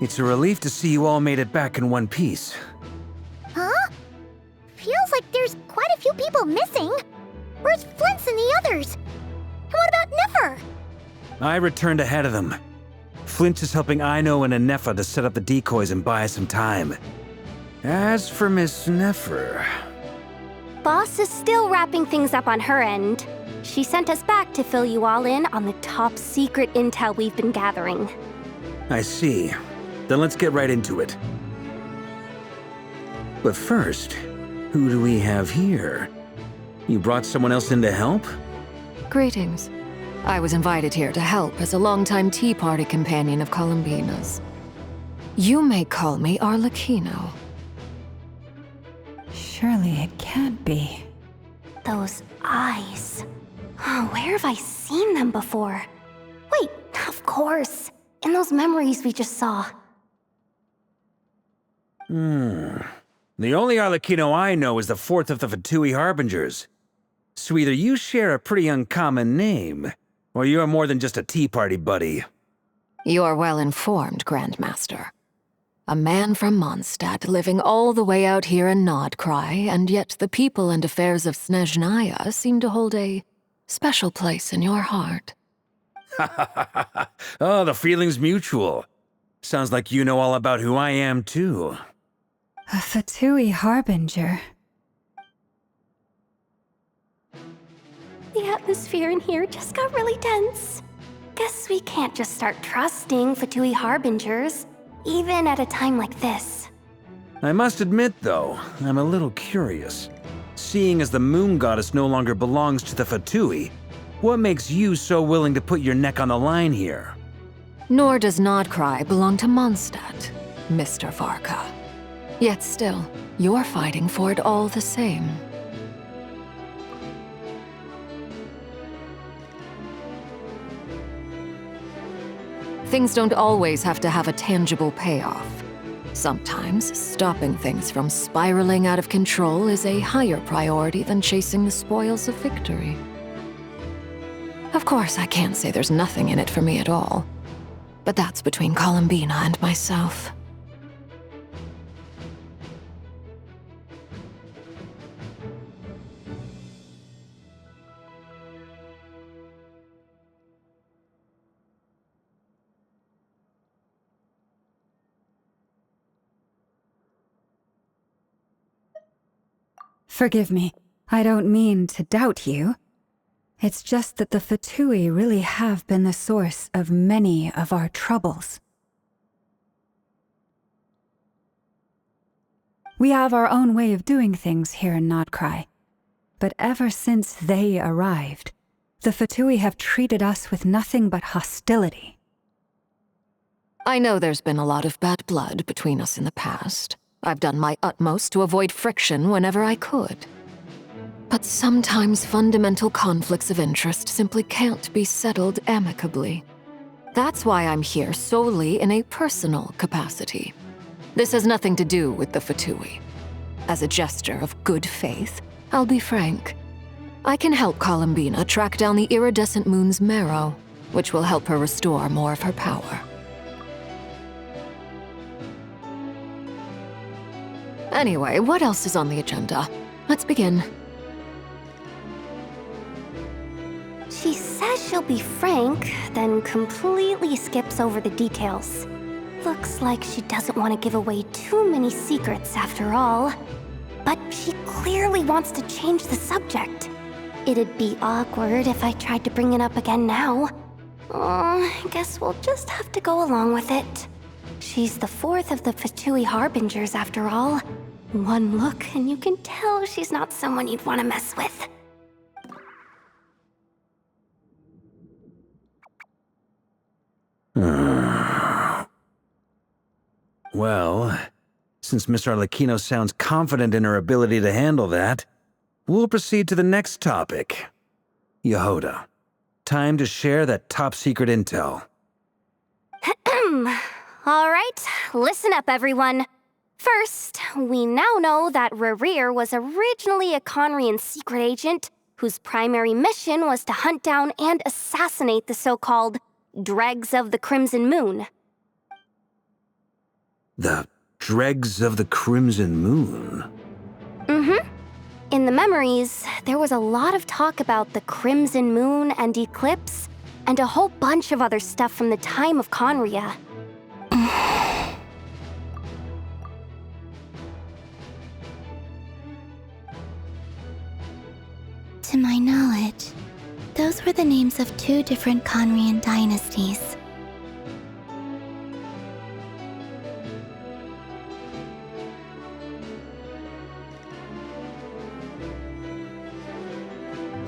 It's a relief to see you all made it back in one piece. Huh? Feels like there's quite a few people missing. Where's Flint's and the others? And what about Nefer? I returned ahead of them. Flint is helping Aino and Anefa to set up the decoys and buy some time. As for Miss Nefer... Boss is still wrapping things up on her end. She sent us back to fill you all in on the top secret intel we've been gathering. I see. Then let's get right into it. But first, who do we have here? You brought someone else in to help? Greetings. I was invited here to help as a longtime Tea Party companion of Columbina's. You may call me Arlecchino. Surely it can't be. Those eyes. Oh, where have I seen them before? Wait, of course. In those memories we just saw. The only Arlecchino I know is the fourth of the Fatui Harbingers. So either you share a pretty uncommon name, or you're more than just a Tea Party buddy. You're well informed, Grandmaster. A man from Mondstadt living all the way out here in Krai, and yet the people and affairs of Snezhnaya seem to hold a special place in your heart. Oh, the feeling's mutual. Sounds like you know all about who I am, too. A Fatui Harbinger. The atmosphere in here just got really tense. Guess we can't just start trusting Fatui Harbingers, even at a time like this. I must admit, though, I'm a little curious. Seeing as the Moon Goddess no longer belongs to the Fatui, what makes you so willing to put your neck on the line here? Nor does Krai belong to Mondstadt, Mr. Varka. Yet still, you're fighting for it all the same. Things don't always have to have a tangible payoff. Sometimes, stopping things from spiraling out of control is a higher priority than chasing the spoils of victory. Of course, I can't say there's nothing in it for me at all. But that's between Columbina and myself. Forgive me, I don't mean to doubt you. It's just that the Fatui really have been the source of many of our troubles. We have our own way of doing things here in Krai, but ever since they arrived, the Fatui have treated us with nothing but hostility. I know there's been a lot of bad blood between us in the past. I've done my utmost to avoid friction whenever I could. But sometimes fundamental conflicts of interest simply can't be settled amicably. That's why I'm here solely in a personal capacity. This has nothing to do with the Fatui. As a gesture of good faith, I'll be frank. I can help Columbina track down the iridescent moon's marrow, which will help her restore more of her power. Anyway, what else is on the agenda? Let's begin. She says she'll be frank, then completely skips over the details. Looks like she doesn't want to give away too many secrets after all. But she clearly wants to change the subject. It'd be awkward if I tried to bring it up again now. I guess we'll just have to go along with it. She's the fourth of the Fatui Harbingers after all. One look and you can tell she's not someone you'd want to mess with. Well, since Miss Arlecchino sounds confident in her ability to handle that, we'll proceed to the next topic. Yehoda, time to share that top-secret intel. All right, listen up, everyone. First, we now know that Rerir was originally a Conrian secret agent whose primary mission was to hunt down and assassinate the so-called Dregs of the Crimson Moon. The dregs of the Crimson Moon. Mm-hmm. In the memories, there was a lot of talk about the Crimson Moon and eclipse, and a whole bunch of other stuff from the time of Conria. To my knowledge, those were the names of 2 different Conrian dynasties.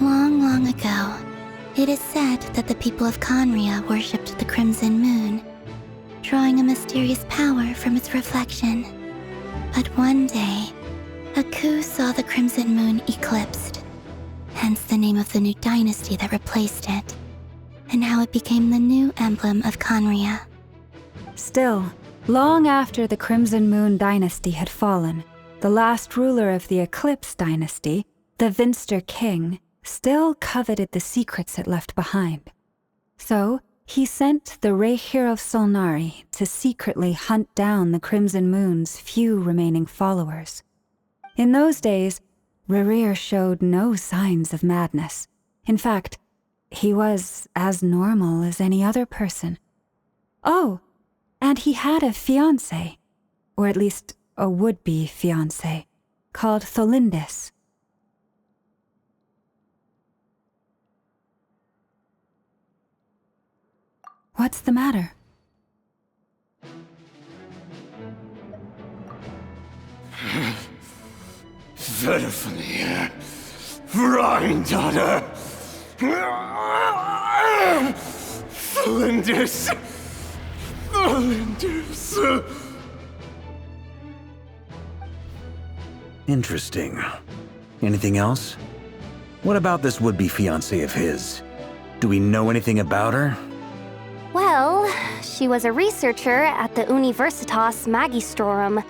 Long, long ago, it is said that the people of Conria worshipped the Crimson Moon, drawing a mysterious power from its reflection. But one day, a coup saw the Crimson Moon eclipsed, hence the name of the new dynasty that replaced it, and how it became the new emblem of Conria. Still, long after the Crimson Moon dynasty had fallen, the last ruler of the Eclipse dynasty, the Vinster King, still coveted the secrets it left behind. So, he sent the Rehir of Solnari to secretly hunt down the Crimson Moon's few remaining followers. In those days, Rehir showed no signs of madness. In fact, he was as normal as any other person. Oh, and he had a fiancé, or at least a would-be fiancé, called Tholindis. What's the matter? Verfnir, Rheindaughter, Flinders, Flinders. Interesting. Anything else? What about this would-be fiancé of his? Do we know anything about her? Well, she was a researcher at the Universitas Magistrorum,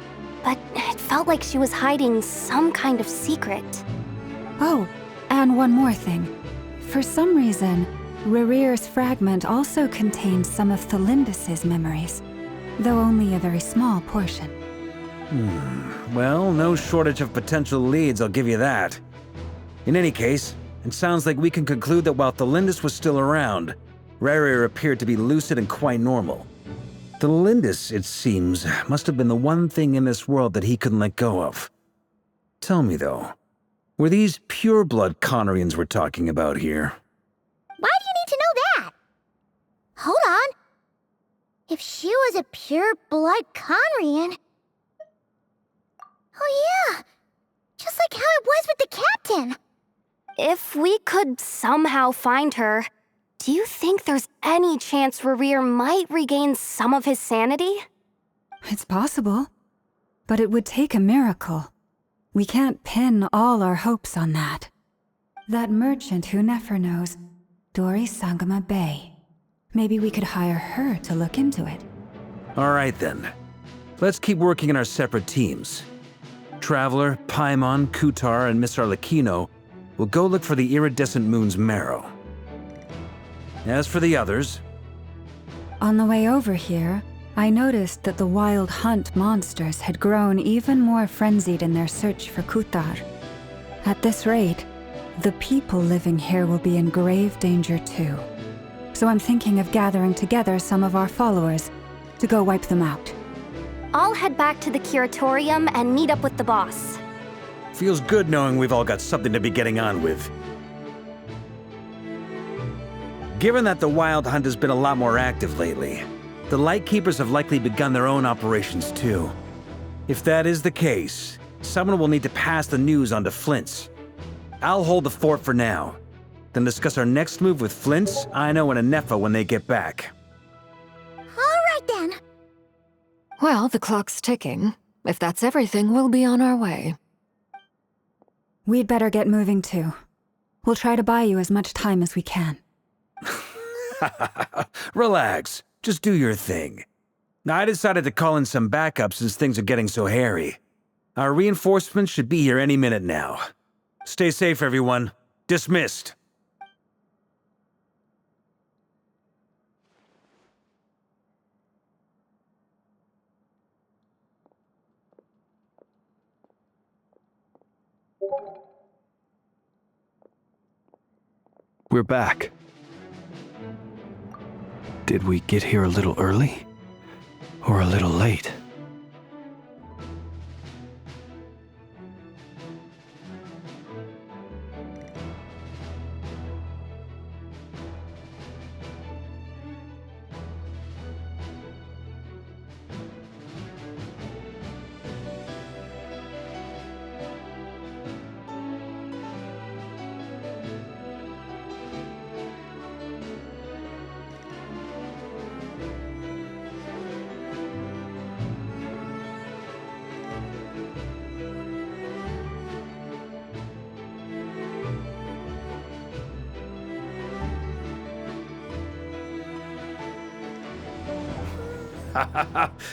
but it felt like she was hiding some kind of secret. Oh, and one more thing. For some reason, Rehir's fragment also contains some of Tholindis' memories, though only a very small portion. Well, no shortage of potential leads, I'll give you that. In any case, it sounds like we can conclude that while Tholindis was still around, Rehir appeared to be lucid and quite normal. Tholindis, it seems, must have been the one thing in this world that he couldn't let go of. Tell me, though, were these pure-blood Conrians we're talking about here? Why do you need to know that? Hold on. If she was a pure-blood Conrian... Oh yeah, just like how it was with the captain. If we could somehow find her, do you think there's any chance Rehir might regain some of his sanity? It's possible, but it would take a miracle. We can't pin all our hopes on that. That merchant who Nefer knows, Dori Sangama Bay. Maybe we could hire her to look into it. All right, then. Let's keep working in our separate teams. Traveler, Paimon, Kutar, and Miss Arlecchino will go look for the iridescent moon's marrow. As for the others... On the way over here, I noticed that the Wild Hunt monsters had grown even more frenzied in their search for Kutar. At this rate, the people living here will be in grave danger too. So I'm thinking of gathering together some of our followers to go wipe them out. I'll head back to the curatorium and meet up with the boss. Feels good knowing we've all got something to be getting on with. Given that the Wild Hunt has been a lot more active lately, the Lightkeepers have likely begun their own operations too. If that is the case, someone will need to pass the news on to Flint's. I'll hold the fort for now, then discuss our next move with Flint's, Ino, and Anefa when they get back. All right then. Well, the clock's ticking. If that's everything, we'll be on our way. We'd better get moving too. We'll try to buy you as much time as we can. Relax. Just do your thing. I decided to call in some backup since things are getting so hairy. Our reinforcements should be here any minute now. Stay safe, everyone. Dismissed. We're back. Did we get here a little early? Or a little late?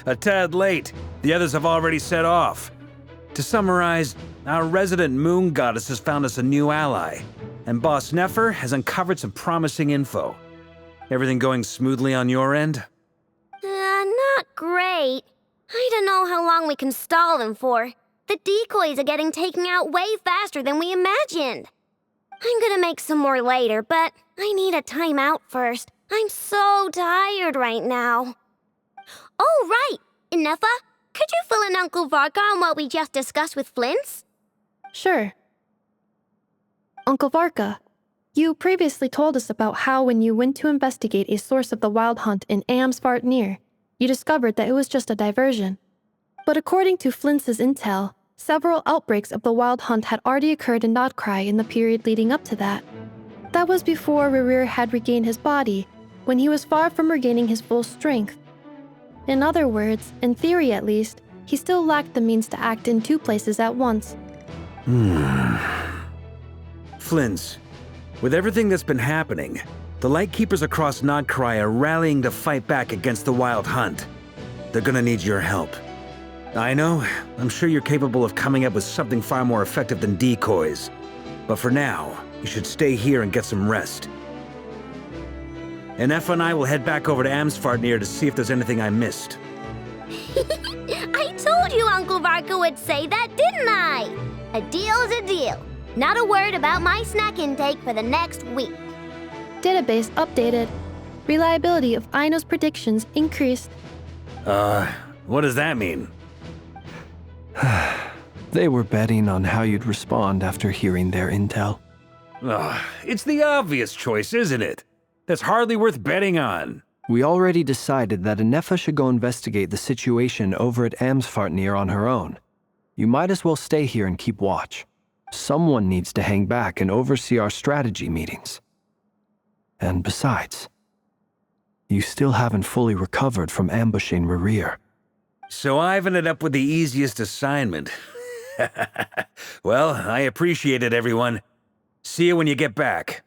A tad late. The others have already set off. To summarize, our resident moon goddess has found us a new ally, and Boss Nefer has uncovered some promising info. Everything going smoothly on your end? Not great. I don't know how long we can stall them for. The decoys are getting taken out way faster than we imagined. I'm gonna make some more later, but I need a timeout first. I'm so tired right now. Oh, right! Inefa, could you fill in Uncle Varka on what we just discussed with Flint's? Sure. Uncle Varka, you previously told us about how when you went to investigate a source of the wild hunt in Amsvartnir, you discovered that it was just a diversion. But according to Flint's intel, several outbreaks of the wild hunt had already occurred in Krai in the period leading up to that. That was before Rerir had regained his body, when he was far from regaining his full strength. In other words, in theory at least, he still lacked the means to act in two places at once. Flint's, with everything that's been happening, the Lightkeepers across Krai are rallying to fight back against the Wild Hunt. They're gonna need your help. I know, I'm sure you're capable of coming up with something far more effective than decoys. But for now, you should stay here and get some rest. Inefa and I will head back over to Amsvartnir to see if there's anything I missed. I told you Uncle Varka would say that, didn't I? A deal's a deal. Not a word about my snack intake for the next week. Database updated. Reliability of Aino's predictions increased. What does that mean? They were betting on how you'd respond after hearing their intel. It's the obvious choice, isn't it? That's hardly worth betting on. We already decided that Inefa should go investigate the situation over at Amsvartnir on her own. You might as well stay here and keep watch. Someone needs to hang back and oversee our strategy meetings. And besides, you still haven't fully recovered from ambushing Rerir. So I've ended up with the easiest assignment. Well, I appreciate it, everyone. See you when you get back.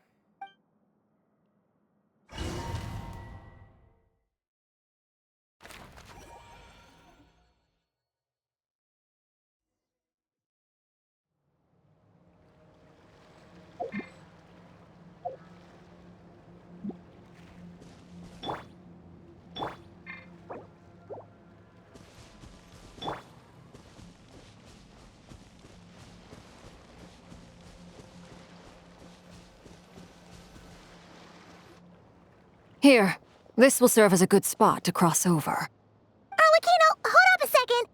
Here, this will serve as a good spot to cross over. Arlecchino, hold up a second.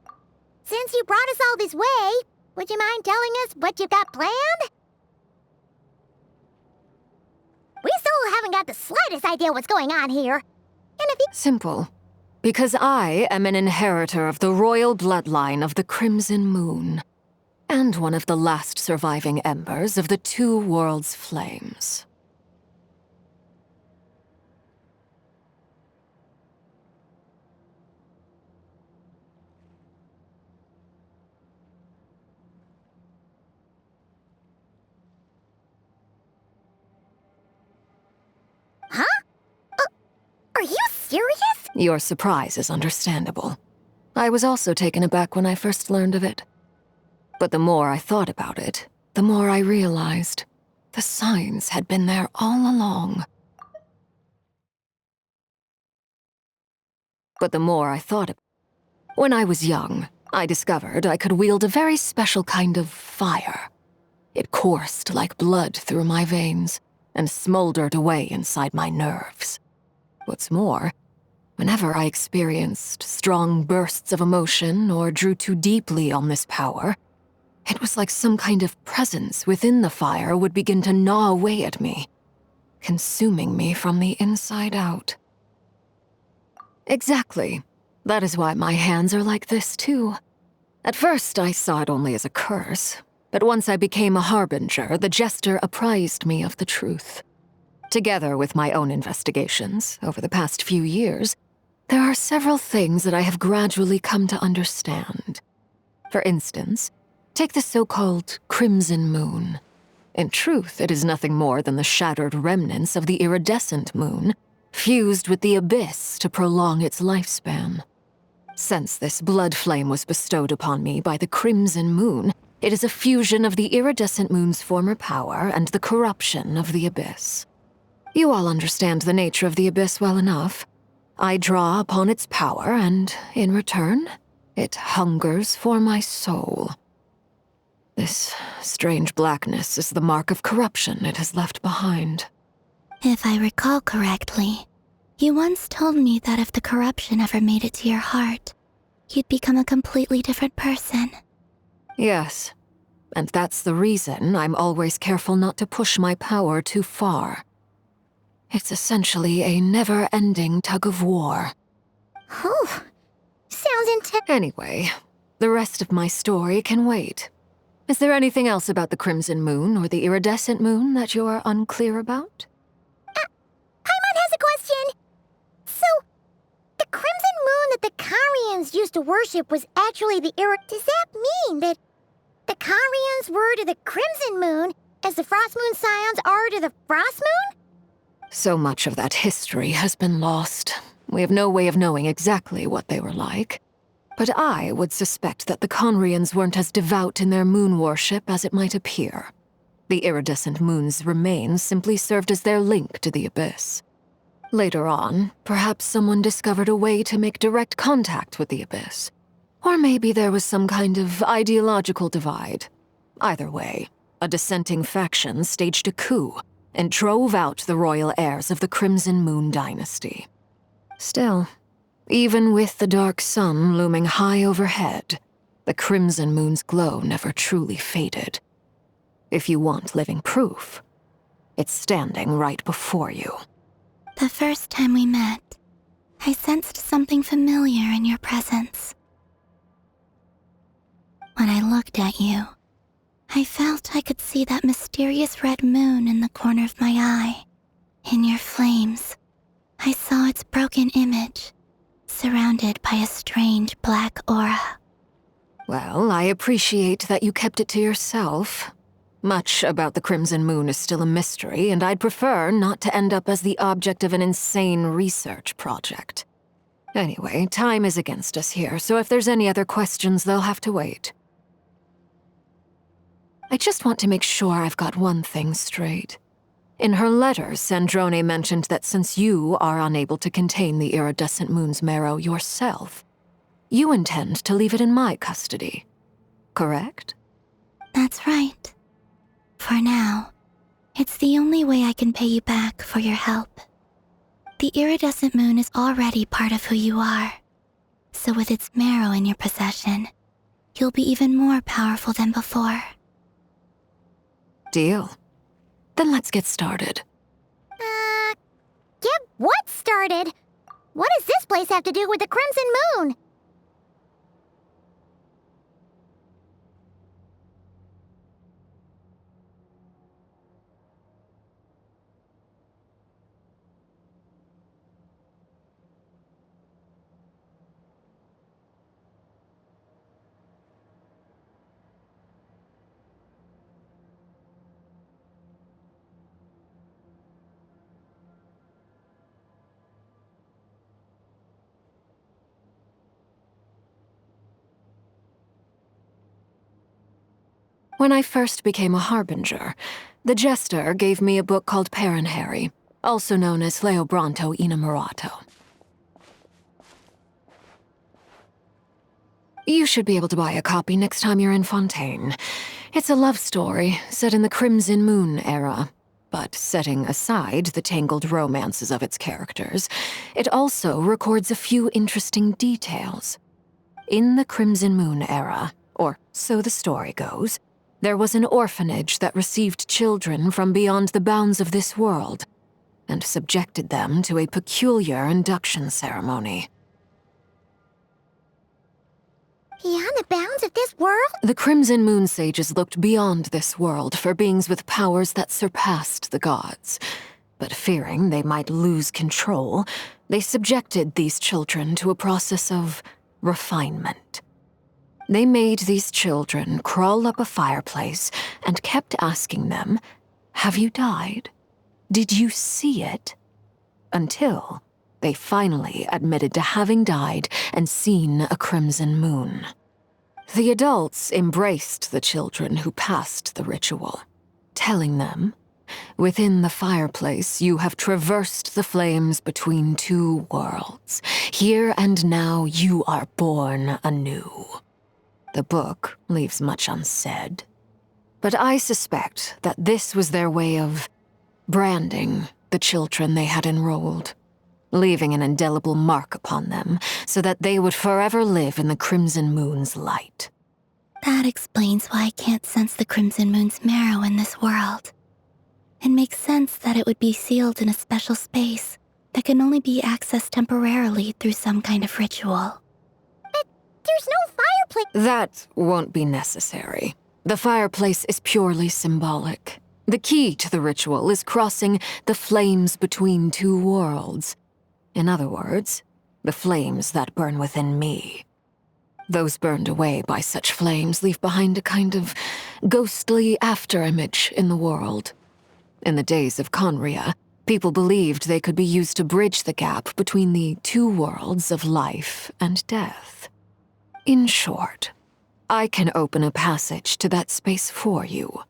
Since you brought us all this way, would you mind telling us what you got planned? We still haven't got the slightest idea what's going on here. And if you... Simple. Because I am an inheritor of the royal bloodline of the Crimson Moon, and one of the last surviving embers of the Two Worlds' flames. Huh? Are you serious? Your surprise is understandable. I was also taken aback when I first learned of it. But the more I thought about it, the more I realized the signs had been there all along. When I was young, I discovered I could wield a very special kind of fire. It coursed like blood through my veins and smoldered away inside my nerves. What's more, whenever I experienced strong bursts of emotion or drew too deeply on this power, it was like some kind of presence within the fire would begin to gnaw away at me, consuming me from the inside out. Exactly. That is why my hands are like this, too. At first, I saw it only as a curse, but once I became a harbinger, the jester apprised me of the truth. Together with my own investigations over the past few years, there are several things that I have gradually come to understand. For instance, take the so-called Crimson Moon. In truth, it is nothing more than the shattered remnants of the iridescent moon, fused with the abyss to prolong its lifespan. Since this blood flame was bestowed upon me by the Crimson Moon, it is a fusion of the iridescent moon's former power and the corruption of the abyss. You all understand the nature of the abyss well enough. I draw upon its power, and in return, it hungers for my soul. This strange blackness is the mark of corruption it has left behind. If I recall correctly, you once told me that if the corruption ever made it to your heart, you'd become a completely different person. Yes, and that's the reason I'm always careful not to push my power too far. It's essentially a never-ending tug-of-war. Whew. Sounds intense. Anyway, the rest of my story can wait. Is there anything else about the Crimson Moon or the Iridescent Moon that you're unclear about? Paimon has a question. So, the Crimson Moon that the Karians used to worship was actually the Does that mean that the Karians were to the Crimson Moon as the Frost Moon Scions are to the Frost Moon? So much of that history has been lost. We have no way of knowing exactly what they were like. But I would suspect that the Conrians weren't as devout in their moon worship as it might appear. The iridescent moon's remains simply served as their link to the abyss. Later on, perhaps someone discovered a way to make direct contact with the abyss. Or maybe there was some kind of ideological divide. Either way, a dissenting faction staged a coup and drove out the royal heirs of the Crimson Moon dynasty. Still, even with the dark sun looming high overhead, the Crimson Moon's glow never truly faded. If you want living proof, it's standing right before you. The first time we met, I sensed something familiar in your presence. When I looked at you, I felt I could see that mysterious red moon in the corner of my eye. In your flames, I saw its broken image, surrounded by a strange black aura. Well, I appreciate that you kept it to yourself. Much about the Crimson Moon is still a mystery, and I'd prefer not to end up as the object of an insane research project. Anyway, time is against us here, so if there's any other questions, they'll have to wait. I just want to make sure I've got one thing straight. In her letter, Sandrone mentioned that since you are unable to contain the iridescent moon's marrow yourself, you intend to leave it in my custody. Correct? That's right. For now, it's the only way I can pay you back for your help. The iridescent moon is already part of who you are, so with its marrow in your possession, you'll be even more powerful than before. Deal. Then let's get started. Get what started? What does this place have to do with the Crimson Moon? When I first became a harbinger, the jester gave me a book called Harry, also known as Leobranto Inamorato. You should be able to buy a copy next time you're in Fontaine. It's a love story set in the Crimson Moon era. But setting aside the tangled romances of its characters, it also records a few interesting details. In the Crimson Moon era, or so the story goes, there was an orphanage that received children from beyond the bounds of this world, and subjected them to a peculiar induction ceremony. Beyond the bounds of this world? The Crimson Moon sages looked beyond this world for beings with powers that surpassed the gods. But fearing they might lose control, they subjected these children to a process of refinement. They made these children crawl up a fireplace and kept asking them, "Have you died? Did you see it?" Until they finally admitted to having died and seen a crimson moon. The adults embraced the children who passed the ritual, telling them, "Within the fireplace, you have traversed the flames between two worlds. Here and now, you are born anew." The book leaves much unsaid, but I suspect that this was their way of branding the children they had enrolled, leaving an indelible mark upon them so that they would forever live in the Crimson Moon's light. That explains why I can't sense the Crimson Moon's marrow in this world. It makes sense that it would be sealed in a special space that can only be accessed temporarily through some kind of ritual. But there's no fireplace. That won't be necessary. The fireplace is purely symbolic. The key to the ritual is crossing the flames between two worlds. In other words, the flames that burn within me. Those burned away by such flames leave behind a kind of ghostly afterimage in the world. In the days of Conria, people believed they could be used to bridge the gap between the two worlds of life and death. In short, I can open a passage to that space for you.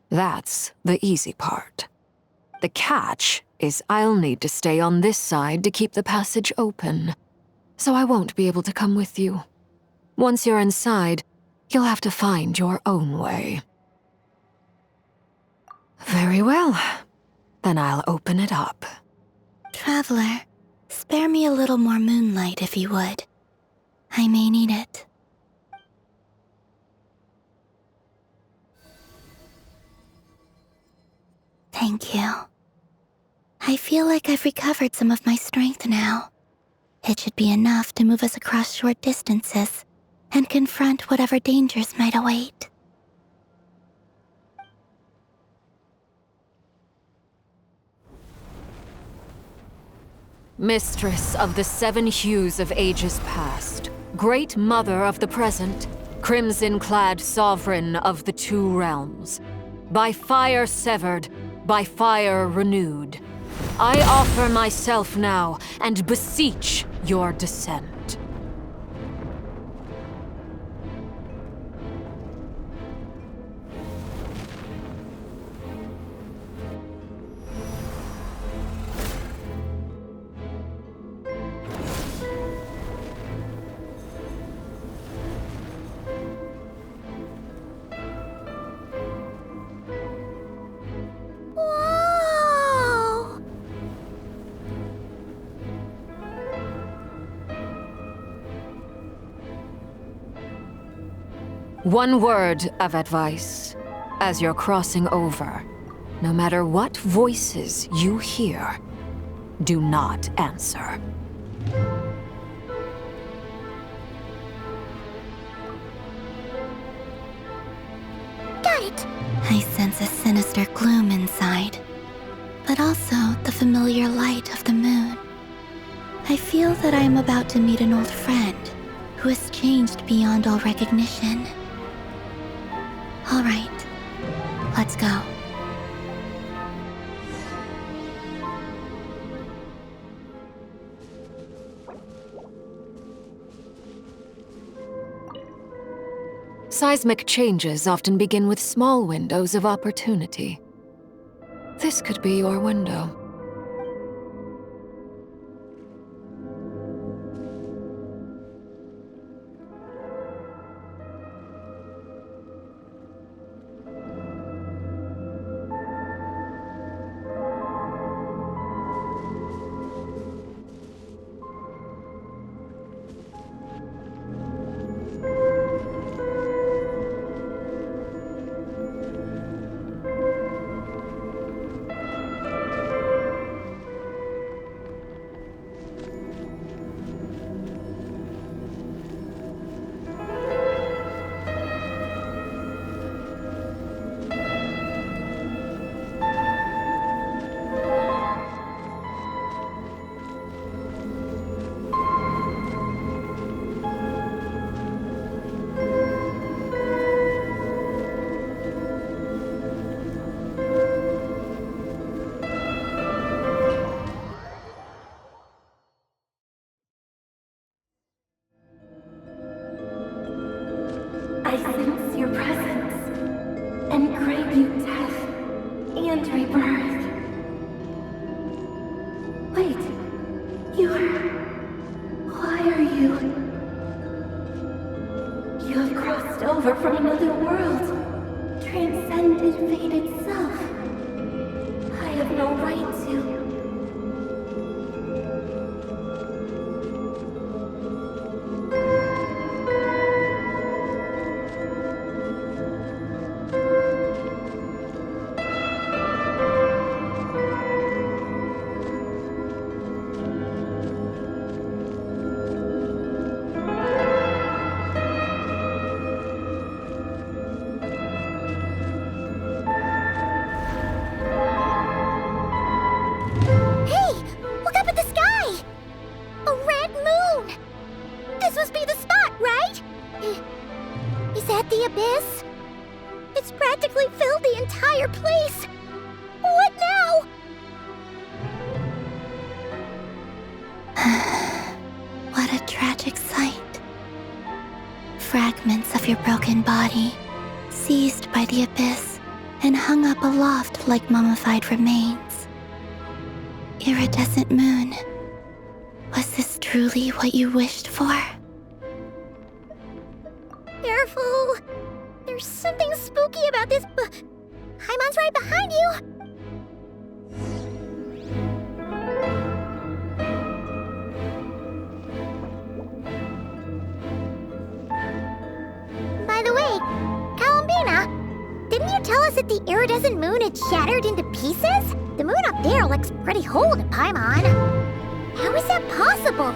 That's the easy part. The catch is I'll need to stay on this side to keep the passage open, so I won't be able to come with you. Once you're inside, you'll have to find your own way. Very well. Then I'll open it up. Traveler, spare me a little more moonlight if you would. I may need it. Thank you. I feel like I've recovered some of my strength now. It should be enough to move us across short distances and confront whatever dangers might await. Mistress of the seven hues of ages past, great mother of the present, crimson-clad sovereign of the two realms, by fire severed, by fire renewed, I offer myself now and beseech your descent. Whoa! One word of advice. As you're crossing over, no matter what voices you hear, do not answer. Got it! I sense a sinister gloom inside, but also the familiar light of the moon. I feel that I am about to meet an old friend who has changed beyond all recognition. All right, let's go. Seismic changes often begin with small windows of opportunity. This could be your window. you. You have crossed over from another world, transcended fate itself. I have no right to. Fragments of your broken body, seized by the abyss and hung up aloft like mummified remains. Iridescent moon, was this truly what you wished for? Careful! There's something spooky about this Paimon's right behind you! By the way, Columbina, didn't you tell us that the iridescent moon had shattered into pieces? The moon up there looks pretty whole to Paimon. How is that possible?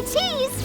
Cheese!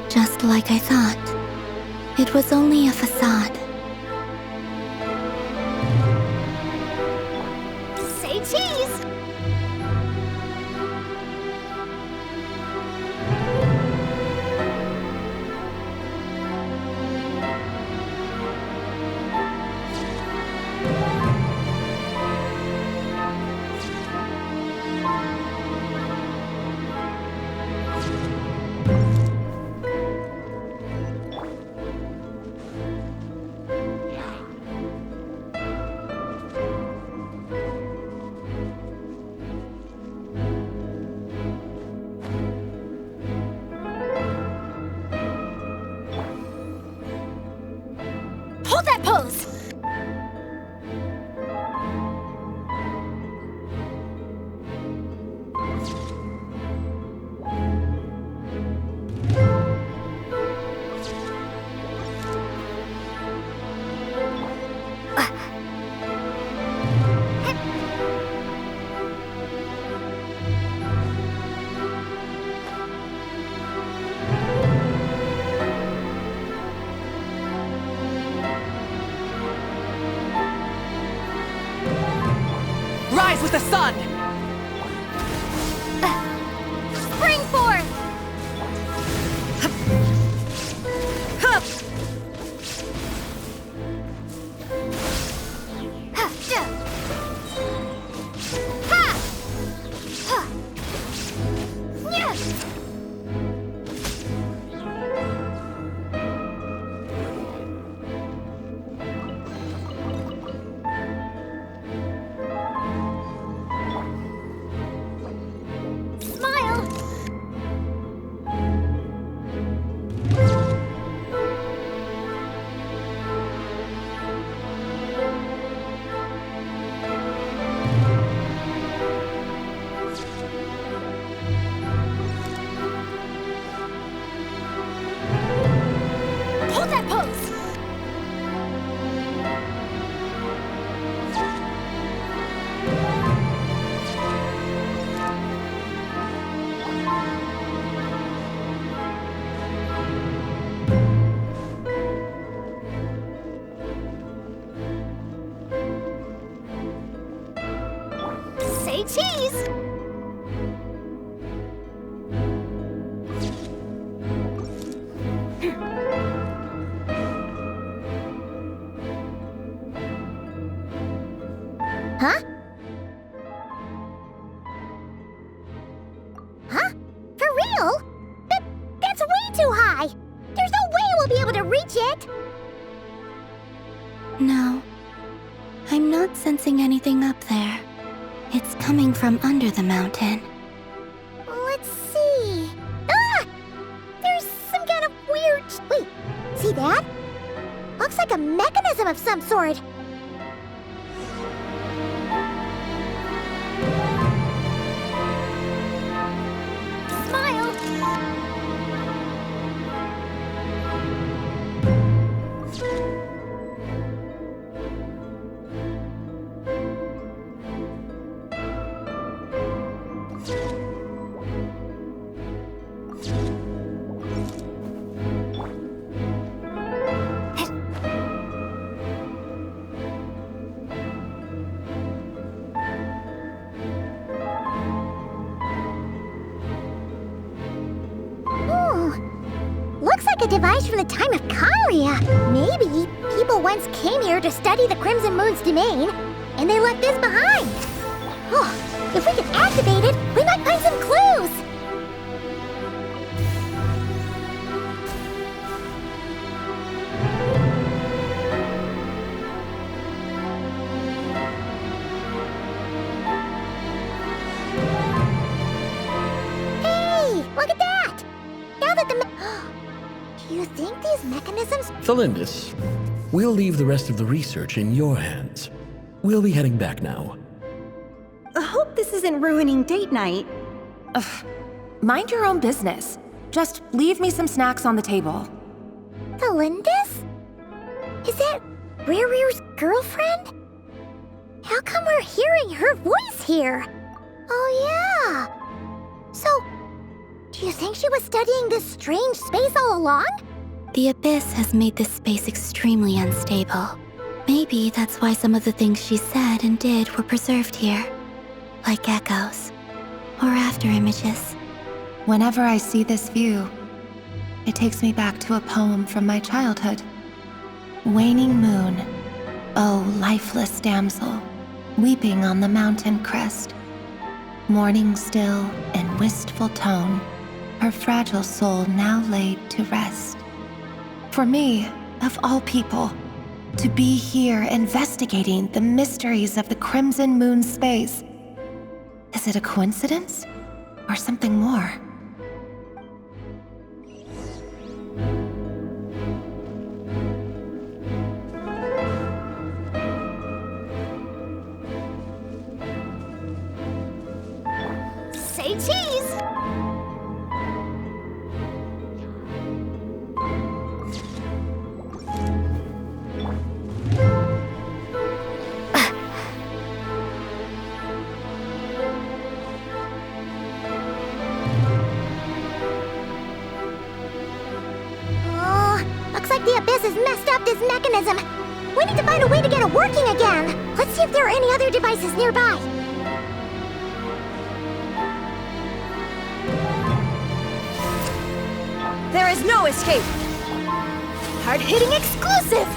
Just like I thought. It was only a facade. Say cheese! Hold that pose! Rise with the sun! Spring forth! Hup! Smile! Hold that pose! Say cheese! Huh? Huh? For real? That's way too high! There's no way we'll be able to reach it! No. I'm not sensing anything up there. It's coming from under the mountain. Let's see... Ah! There's some kind of weird... Wait, see that? Looks like a mechanism of some sort. Smile! Looks like a device from the time of Krai. Maybe people once came here to study the Crimson Moon's domain, and they left this behind. Oh, if we can activate it, we might find some clues. Hey, look at that! Now that the do you think these mechanisms... Thelindis, we'll leave the rest of the research in your hands. We'll be heading back now. I hope this isn't ruining date night. Ugh. Mind your own business. Just leave me some snacks on the table. Thelindis? Is that Riru's girlfriend? How come we're hearing her voice here? Oh yeah. So, Do you think she was studying this strange space all along? The Abyss has made this space extremely unstable. Maybe that's why some of the things she said and did were preserved here. Like echoes. Or after images. Whenever I see this view, it takes me back to a poem from my childhood. Waning moon, oh lifeless damsel, weeping on the mountain crest. Mourning still in wistful tone, her fragile soul now laid to rest. For me, of all people, to be here investigating the mysteries of the Crimson Moon space. Is it a coincidence or something more? Say cheese! Looks like the Abyss has messed up this mechanism. We need to find a way to get it working again. Let's see if there are any other devices nearby. There is no escape! Hard-hitting exclusive!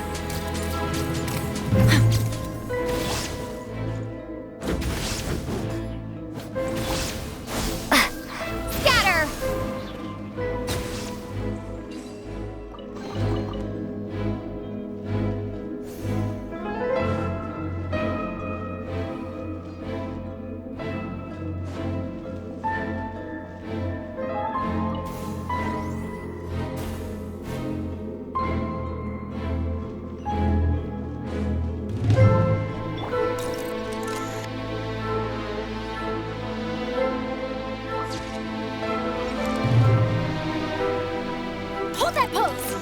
Scatter! Hold that pose!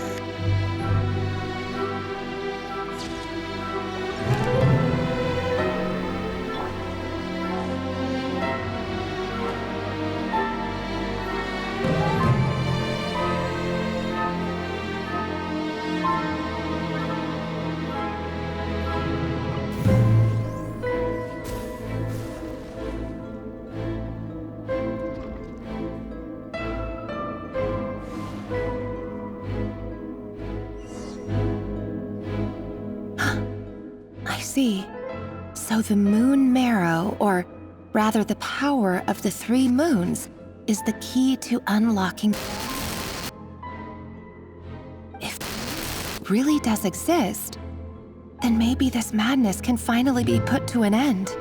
I see. So the moon marrow, or rather the power of the 3 moons, is the key to unlocking. If it really does exist, then maybe this madness can finally be put to an end.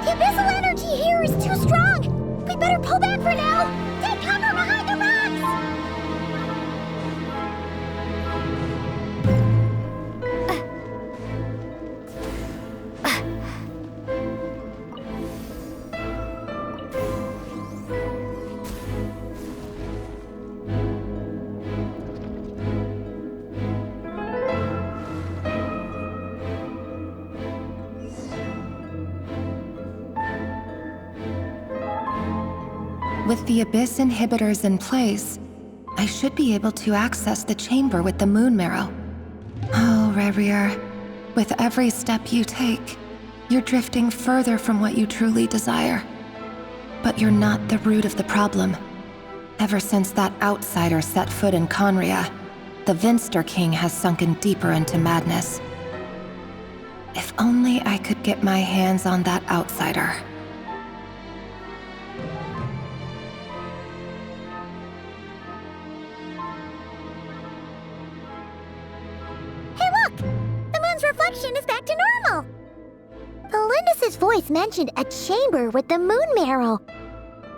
The abyssal energy here is too strong! We better pull back for now! Take cover behind the rocks! With the Abyss inhibitors in place, I should be able to access the chamber with the moon marrow. Oh, Revier, with every step you take, you're drifting further from what you truly desire. But you're not the root of the problem. Ever since that outsider set foot in Conria, the Vinster King has sunken deeper into madness. If only I could get my hands on that outsider. Reflection is back to normal. Belindis' voice mentioned a chamber with the moon marrow.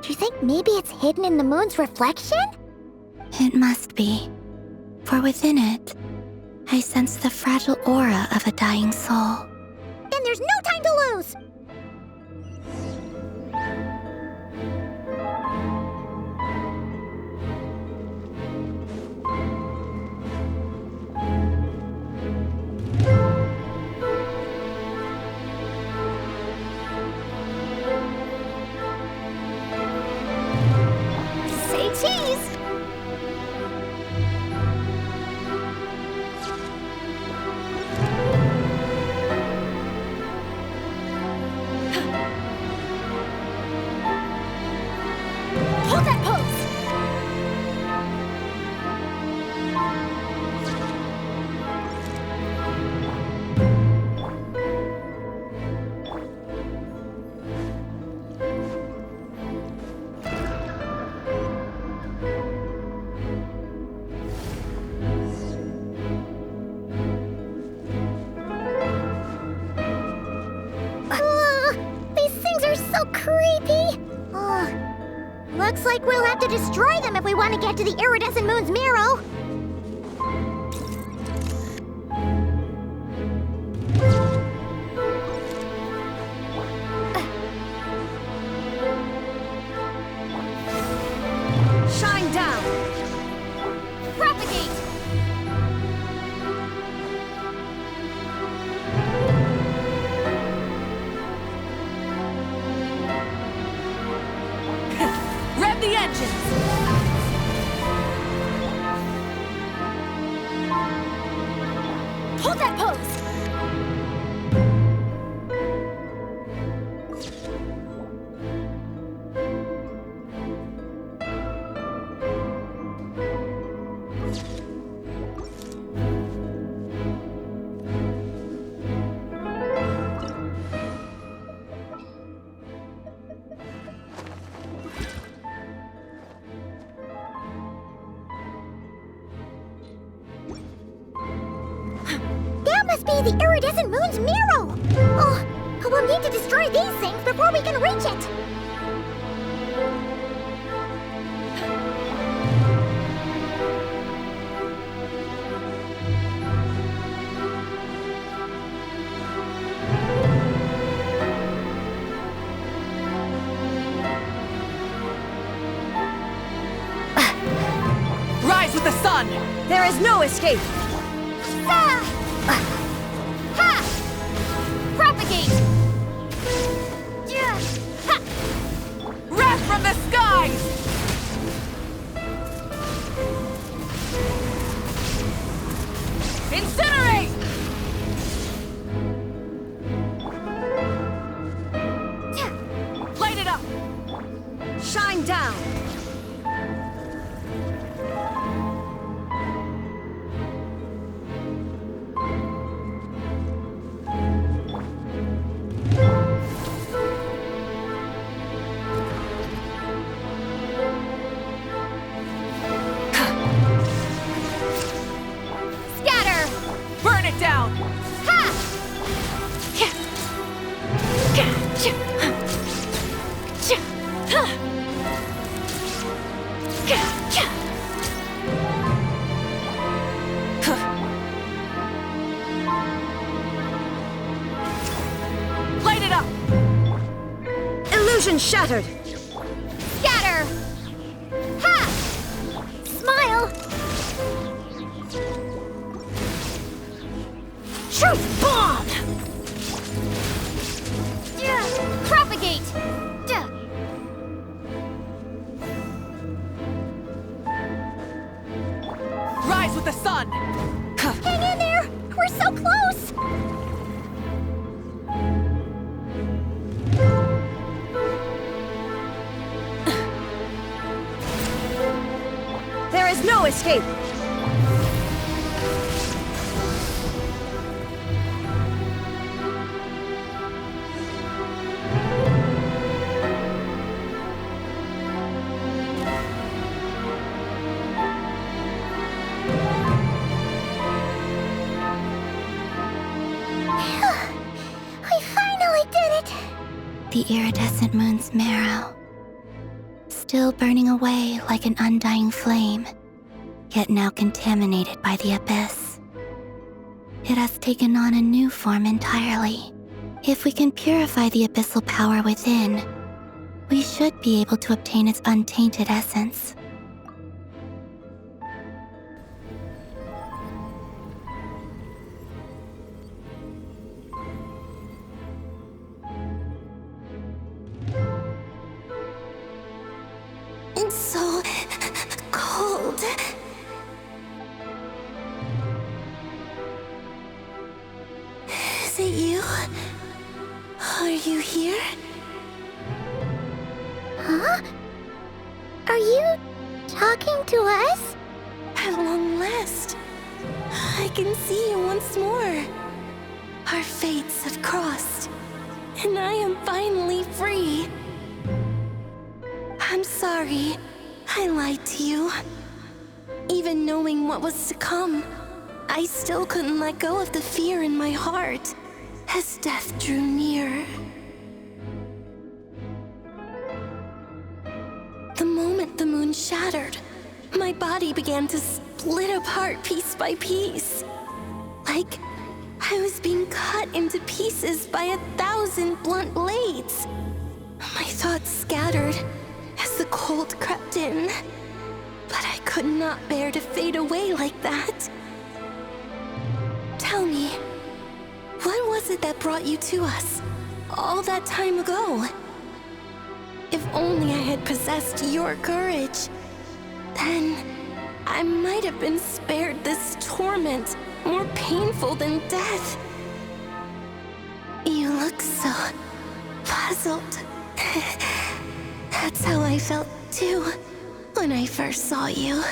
Do you think maybe it's hidden in the moon's reflection? It must be. For within it, I sense the fragile aura of a dying soul. Then there's no time to lose! Looks like we'll have to destroy them if we want to get to the iridescent moon's marrow. Shine down! Propagate! Rev the engines! Hold that pose! That must be the iridescent moon's marrow! Oh, we'll need to destroy these things before we can reach it! Rise with the sun! There is no escape! Ha! Propagate! Yeah. Ha! Wrath from the skies! Incinerate! Light it up! Shine down! Scatter! Burn it down! Ha! Light it up! Illusion shattered! Scatter! Ha! Smile! Truth bomb! Propagate! Rise with the sun! Hang in there! We're so close! There is no escape! We finally did it! The iridescent moon's marrow, still burning away like an undying flame, yet now contaminated by the abyss. It has taken on a new form entirely. If we can purify the abyssal power within, we should be able to obtain its untainted essence. It's so cold. Is it you? Are you here? Huh? Are you talking to us? At long last, I can see you once more. Our fates have crossed, and I am finally free. I'm sorry, I lied to you. Even knowing what was to come, I still couldn't let go of the fear in my heart as death drew near. The moment shattered. My body began to split apart piece by piece. Like I was being cut into pieces by 1,000 blunt blades. My thoughts scattered as the cold crept in. But I could not bear to fade away like that. Tell me, what was it that brought you to us all that time ago? If only I had possessed your courage, then I might have been spared this torment more painful than death. You look so puzzled. That's how I felt too when I first saw you.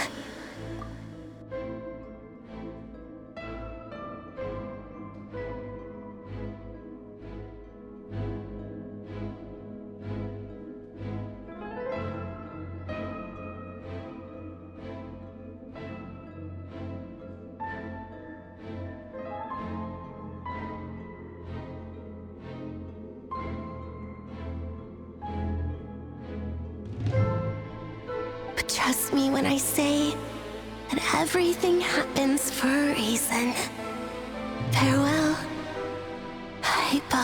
Trust me when I say that everything happens for a reason. Farewell, Hypo.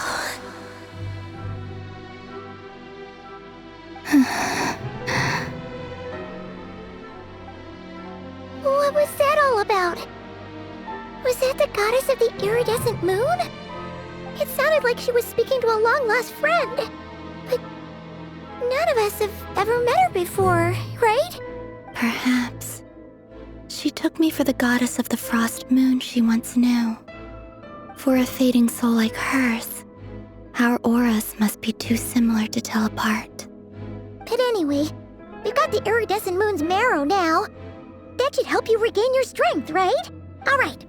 What was that all about? Was that the goddess of the iridescent moon? It sounded like she was speaking to a long-lost friend. But none of us have ever met her before, right? Perhaps. She took me for the goddess of the frost moon she once knew. For a fading soul like hers, our auras must be too similar to tell apart. But anyway, we've got the iridescent moon's marrow now. That should help you regain your strength, right? Alright,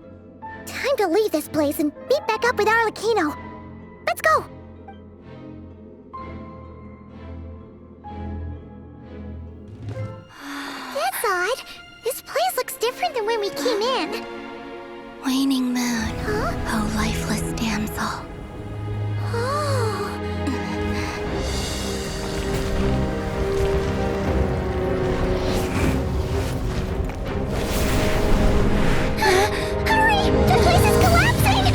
time to leave this place and meet back up with Arlecchino. Let's go! That's odd. This place looks different than when we came in. Waning moon, Huh? oh lifeless damsel. Oh. Hurry! The place is collapsing!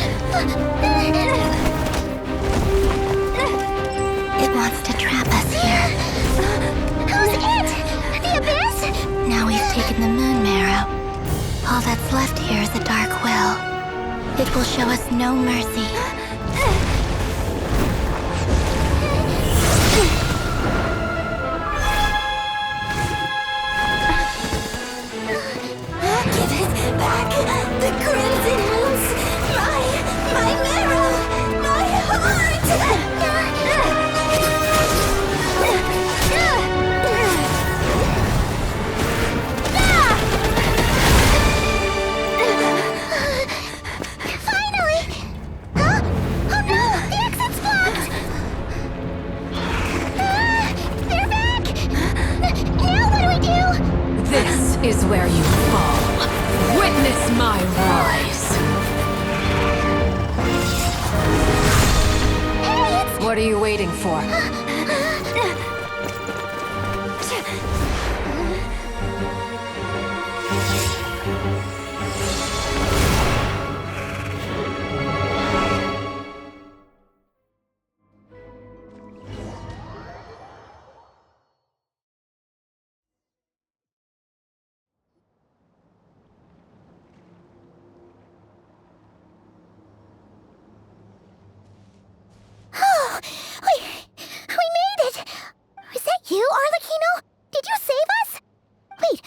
It wants to trap us here. Who's it? The abyss? Now we've taken the moon marrow. All that's left here is a dark will. It will show us no mercy. Give it back! The crimson moons! My marrow! My heart! Finally! Huh? Oh no! The exit's blocked! They're back! Now what do we do? This is where you fall. Witness my rise. Hey, it's... What are you waiting for? Oh, we made it! Was that you, Arlecchino? Did you save us? Wait,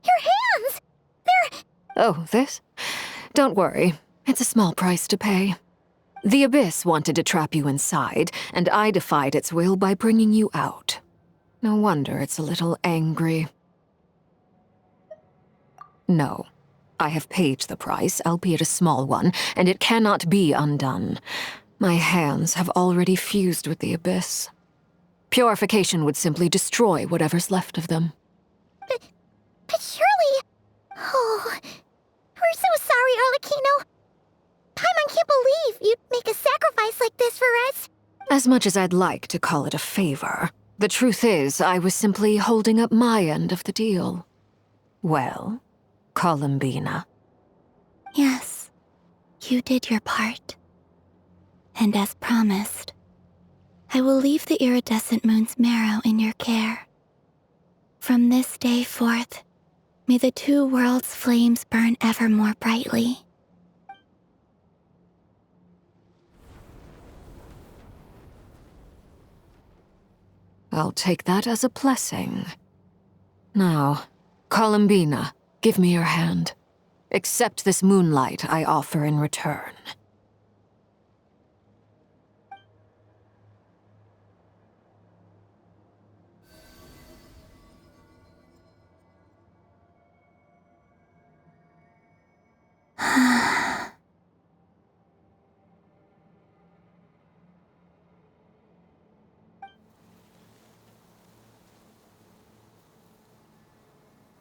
your hands! They're... Oh, this? Don't worry. It's a small price to pay. The Abyss wanted to trap you inside, and I defied its will by bringing you out. No wonder it's a little angry. No. I have paid the price, albeit a small one, and it cannot be undone. My hands have already fused with the Abyss. Purification would simply destroy whatever's left of them. But surely... Oh, we're so sorry, Arlecchino. Paimon can't believe you'd make a sacrifice like this for us. As much as I'd like to call it a favor, The truth is, I was simply holding up my end of the deal. Well, Columbina. Yes, you did your part. And as promised, I will leave the iridescent moon's marrow in your care. From this day forth, may the two worlds' flames burn ever more brightly. I'll take that as a blessing. Now, Columbina, give me your hand. Accept this moonlight I offer in return.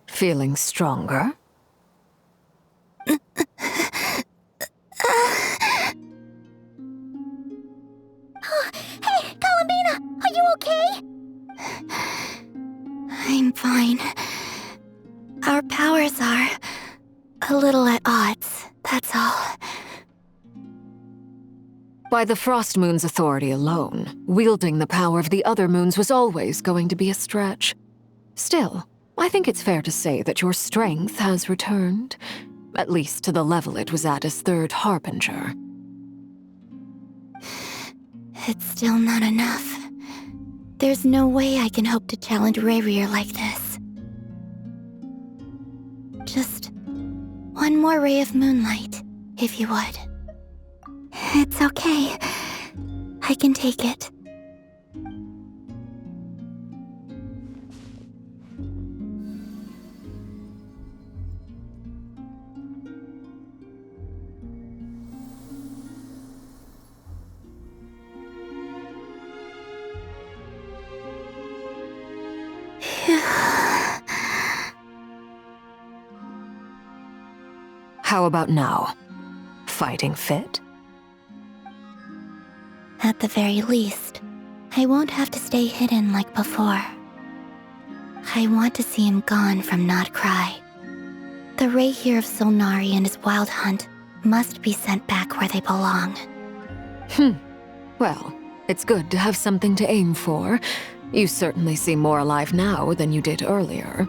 Feeling stronger? Hey, Columbina, are you okay? I'm fine. Our powers are a little at odds, that's all. By the Frost Moon's authority alone, wielding the power of the other moons was always going to be a stretch. Still, I think it's fair to say that your strength has returned, at least to the level it was at as Third Harbinger. It's still not enough. There's no way I can hope to challenge Rayrier like this. Just one more ray of moonlight, if you would. It's okay. I can take it. How about now? Fighting fit? At the very least, I won't have to stay hidden like before. I want to see him gone from Not Krai. The Rayhyr of Solnari and his wild hunt must be sent back where they belong. Well, it's good to have something to aim for. You certainly seem more alive now than you did earlier.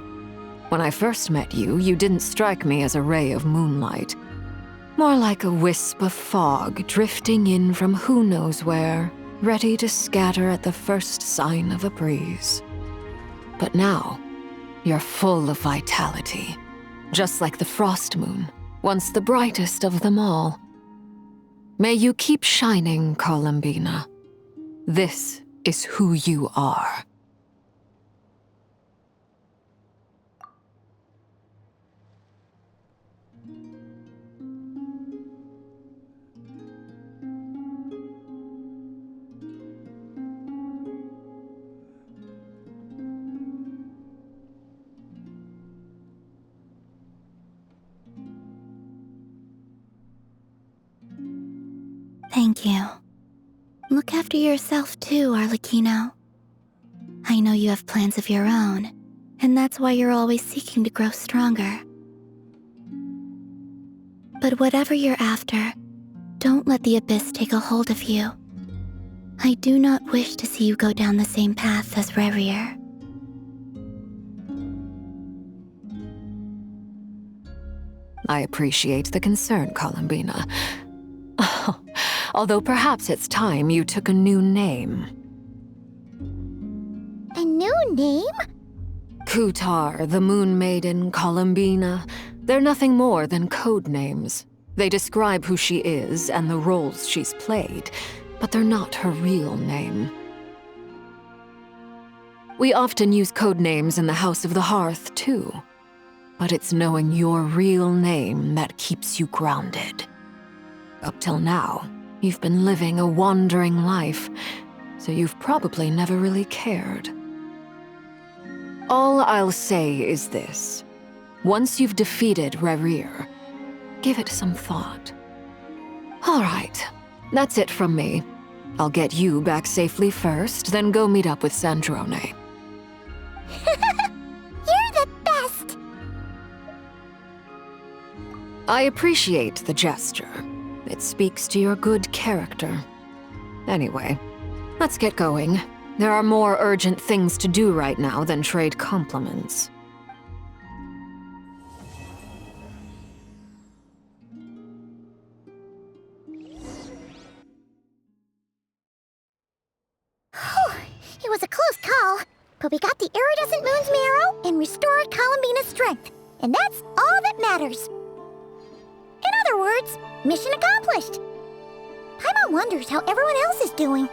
When I first met you, you didn't strike me as a ray of moonlight. More like a wisp of fog drifting in from who knows where, ready to scatter at the first sign of a breeze. But now, you're full of vitality, just like the Frost Moon, once the brightest of them all. May you keep shining, Columbina. This is who you are. Thank you. Look after yourself too, Arlecchino. I know you have plans of your own, and that's why you're always seeking to grow stronger. But whatever you're after, don't let the Abyss take a hold of you. I do not wish to see you go down the same path as Rayrier. I appreciate the concern, Columbina. Although perhaps it's time you took a new name. A new name? Kutar, the Moon Maiden, Columbina, they're nothing more than code names. They describe who she is and the roles she's played, but they're not her real name. We often use code names in the House of the Hearth, too. But it's knowing your real name that keeps you grounded. Up till now, you've been living a wandering life, so you've probably never really cared. All I'll say is this. Once you've defeated Rayrier, give it some thought. All right, that's it from me. I'll get you back safely first, then go meet up with Sandrone. You're the best! I appreciate the gesture. It speaks to your good character. Anyway, let's get going. There are more urgent things to do right now than trade compliments. It was a close call, but we got the iridescent moon's marrow and restored Columbina's strength, and that's all that matters. In other words, mission accomplished. Paimon wonders how everyone else is doing.